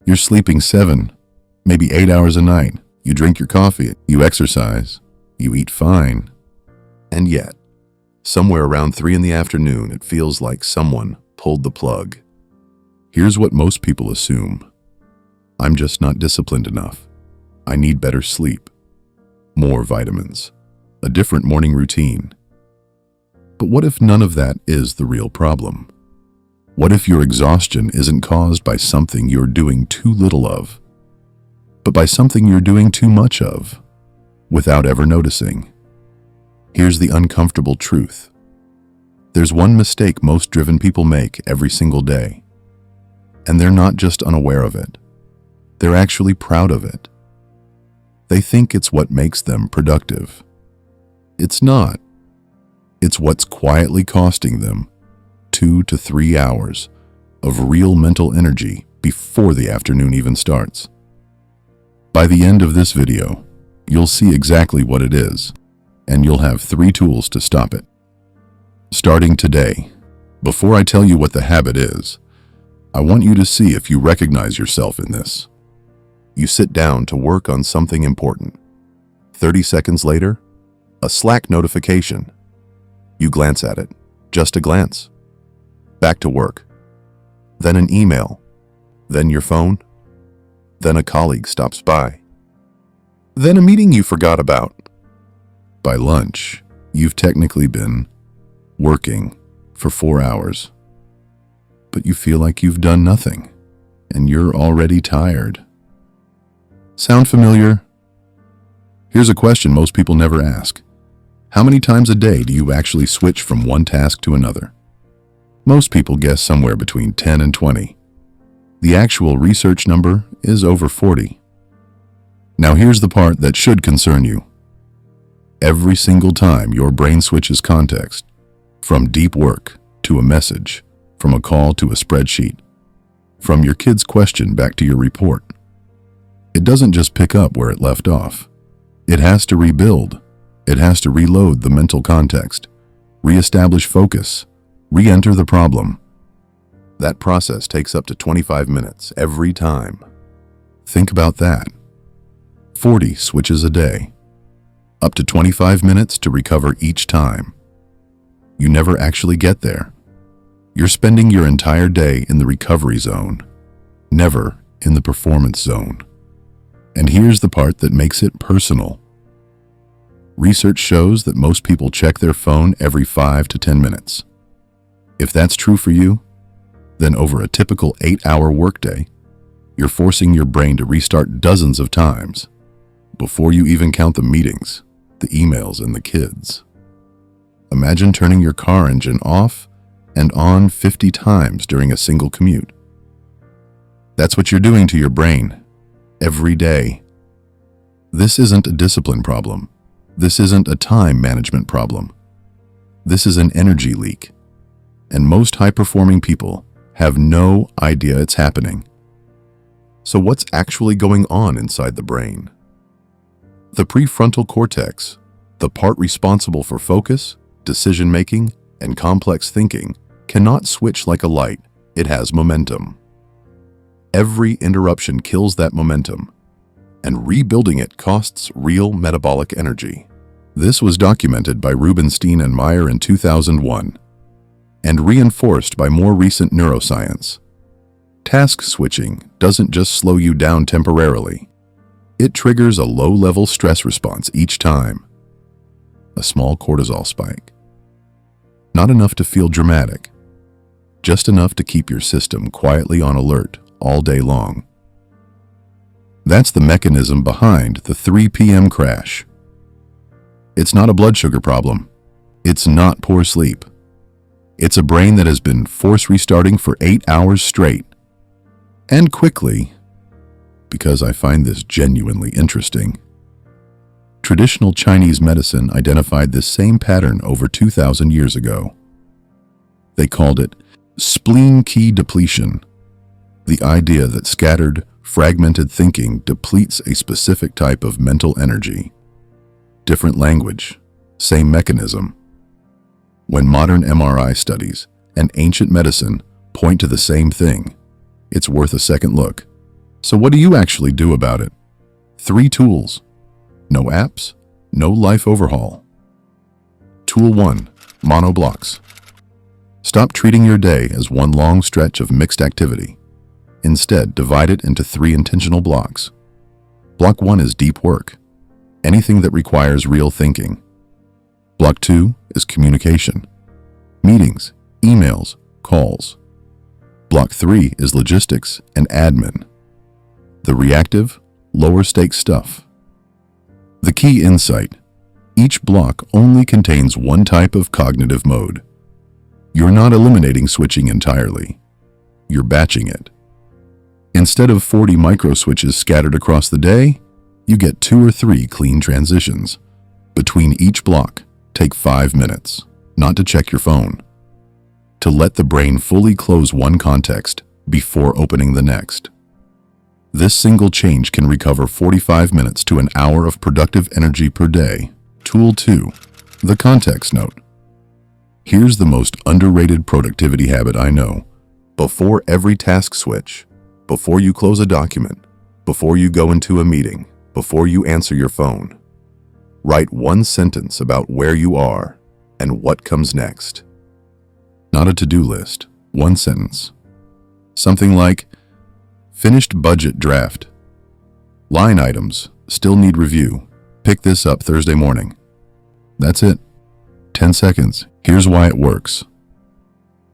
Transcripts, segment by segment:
You're sleeping 7, maybe 8 hours a night. You drink your coffee, you exercise, you eat fine. And yet, somewhere around 3 in the afternoon, it feels like someone pulled the plug. Here's what most people assume. I'm just not disciplined enough. I need better sleep, more vitamins, a different morning routine. But what if none of that is the real problem? What if your exhaustion isn't caused by something you're doing too little of, but by something you're doing too much of, without ever noticing? Here's the uncomfortable truth. There's one mistake most driven people make every single day, and they're not just unaware of it. They're actually proud of it. They think it's what makes them productive. It's not. It's what's quietly costing them 2 to 3 hours of real mental energy before the afternoon even starts. By the end of this video, you'll see exactly what it is, and you'll have 3 tools to stop it. Starting today, before I tell you what the habit is, I want you to see if you recognize yourself in this. You sit down to work on something important. 30 seconds later, a Slack notification. You glance at it, just a glance. Back to work. Then an email. Then your phone. Then a colleague stops by. Then a meeting you forgot about. By lunch, you've technically been working for 4 hours. But you feel like you've done nothing, and you're already tired. Sound familiar? Here's a question most people never ask. How many times a day do you actually switch from one task to another? Most people guess somewhere between 10 and 20. The actual research number is over 40. Now here's the part that should concern you. Every single time your brain switches context, from deep work to a message, from a call to a spreadsheet, from your kid's question back to your report, it doesn't just pick up where it left off. It has to rebuild. It has to reload the mental context, reestablish focus, re-enter the problem. That process takes up to 25 minutes every time. Think about that. 40 switches a day. Up to 25 minutes to recover each time. You never actually get there. You're spending your entire day in the recovery zone, never in the performance zone. And here's the part that makes it personal. Research shows that most people check their phone every 5 to 10 minutes. If that's true for you, then over a typical 8-hour workday, you're forcing your brain to restart dozens of times before you even count the meetings, the emails, and the kids. Imagine turning your car engine off and on 50 times during a single commute. That's what you're doing to your brain every day. This isn't a discipline problem. This isn't a time management problem. This is an energy leak. And most high-performing people have no idea it's happening. So what's actually going on inside the brain? The prefrontal cortex, the part responsible for focus, decision-making, and complex thinking, cannot switch like a light. It has momentum. Every interruption kills that momentum, and rebuilding it costs real metabolic energy. This was documented by Rubenstein and Meyer in 2001, and reinforced by more recent neuroscience. Task switching doesn't just slow you down temporarily. It triggers a low-level stress response each time. A small cortisol spike. Not enough to feel dramatic, just enough to keep your system quietly on alert all day long. That's the mechanism behind the 3 p.m. crash. It's not a blood sugar problem. It's not poor sleep. It's a brain that has been force restarting for 8 hours straight. And quickly, because I find this genuinely interesting. Traditional Chinese medicine identified this same pattern over 2,000 years ago. They called it spleen qi depletion, the idea that scattered, fragmented thinking depletes a specific type of mental energy. Different language, same mechanism. When modern MRI studies and ancient medicine point to the same thing, it's worth a second look. So what do you actually do about it? 3 tools. No apps, no life overhaul. Tool 1. Mono blocks. Stop treating your day as one long stretch of mixed activity. Instead, divide it into 3 intentional blocks. Block 1 is deep work, anything that requires real thinking. Block 2 is communication, meetings, emails, calls. Block 3 is logistics and admin, the reactive, lower stakes stuff. The key insight: each block only contains one type of cognitive mode. You're not eliminating switching entirely. You're batching it. Instead of 40 micro switches scattered across the day, you get 2 or 3 clean transitions. Between each block, take 5 minutes, not to check your phone, to let the brain fully close one context before opening the next. This single change can recover 45 minutes to an hour of productive energy per day. Tool 2. The context note. Here's the most underrated productivity habit I know. Before every task switch, before you close a document, before you go into a meeting, before you answer your phone, write one sentence about where you are and what comes next. Not a to-do list, one sentence. Something like, finished budget draft. Line items, still need review. Pick this up Thursday morning. That's it. 10 seconds. Here's why it works.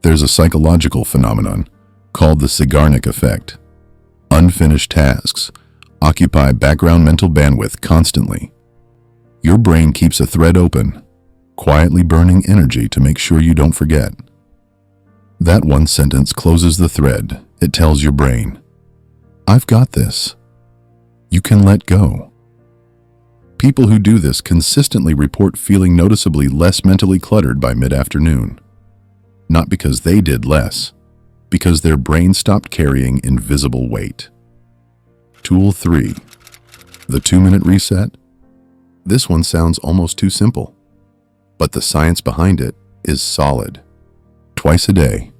There's a psychological phenomenon called the Zeigarnik effect. Unfinished tasks occupy background mental bandwidth constantly. Your brain keeps a thread open, quietly burning energy to make sure you don't forget. That one sentence closes the thread. It tells your brain, I've got this. You can let go. People who do this consistently report feeling noticeably less mentally cluttered by mid-afternoon. Not because they did less, because their brain stopped carrying invisible weight. Tool 3. The 2-minute reset. This one sounds almost too simple, but the science behind it is solid. Twice a day,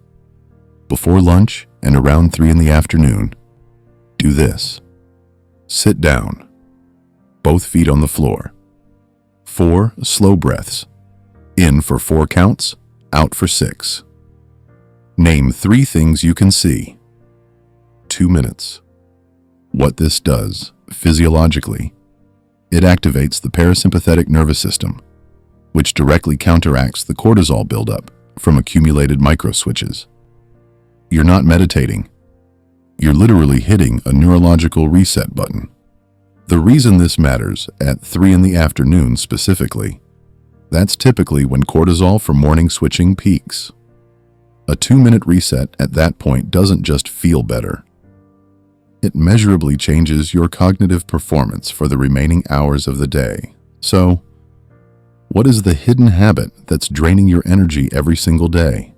before lunch and around 3 in the afternoon, do this. Sit down, both feet on the floor. 4 slow breaths, in for 4 counts, out for 6. Name 3 things you can see. 2 minutes. What this does, physiologically, it activates the parasympathetic nervous system, which directly counteracts the cortisol buildup from accumulated microswitches. You're not meditating. You're literally hitting a neurological reset button. The reason this matters at 3 in the afternoon specifically, that's typically when cortisol for morning switching peaks. A 2-minute reset at that point doesn't just feel better. It measurably changes your cognitive performance for the remaining hours of the day. So, what is the hidden habit that's draining your energy every single day?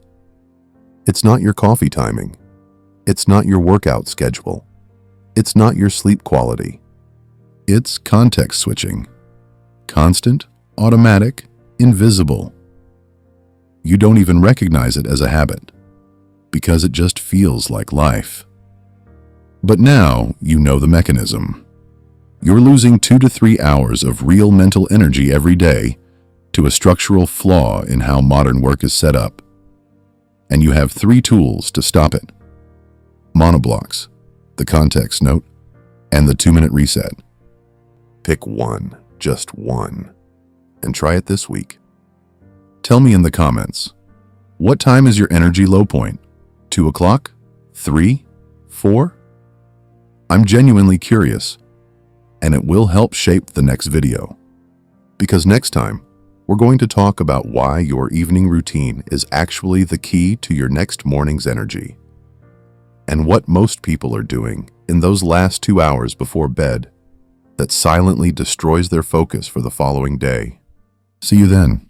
It's not your coffee timing. It's not your workout schedule. It's not your sleep quality. It's context switching. Constant, automatic, invisible. You don't even recognize it as a habit because it just feels like life. But now you know the mechanism. You're losing 2 to 3 hours of real mental energy every day to a structural flaw in how modern work is set up. And you have 3 tools to stop it. Monoblocks, the context note, and the 2-minute reset. Pick one, just one, and try it this week. Tell me in the comments, what time is your energy low point? 2 o'clock? 3? 4? I'm genuinely curious, and it will help shape the next video. Because next time, we're going to talk about why your evening routine is actually the key to your next morning's energy, and what most people are doing in those last 2 hours before bed that silently destroys their focus for the following day. See you then.